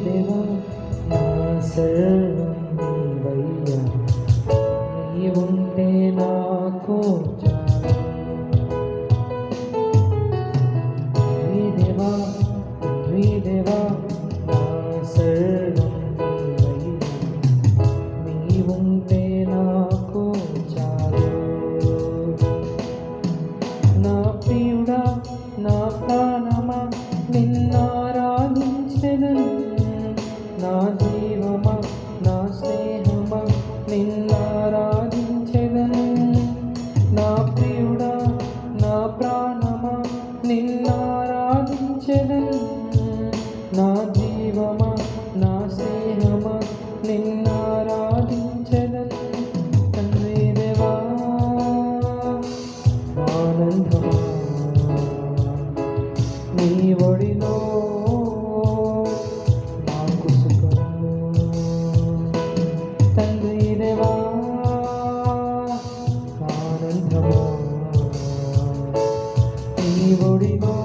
దేవా నా సర్వం నీవయ్యా, నీవుంటే నాకు చాలు. దేవా దేవా నా సర్వం నీవయ్యా, నీవుంటే నాకు చాలు. నా ప్రియుడా నా ప్రాణమా నిన్నారాధించెదను, నా జీవమా నా స్నేహమా నిన్నారాధించెదను. నా ప్రియుడా నా ప్రాణమా నిన్నారాధించెదను, నా జీవమా నా స్నేహమా నిన్నారాధించెదను. తండ్రి దేవా ఆనందమా నీ ఒడిలో నాకు సుఖము. తండ్రి దేవా ఆనందమా నీ ఒడిలో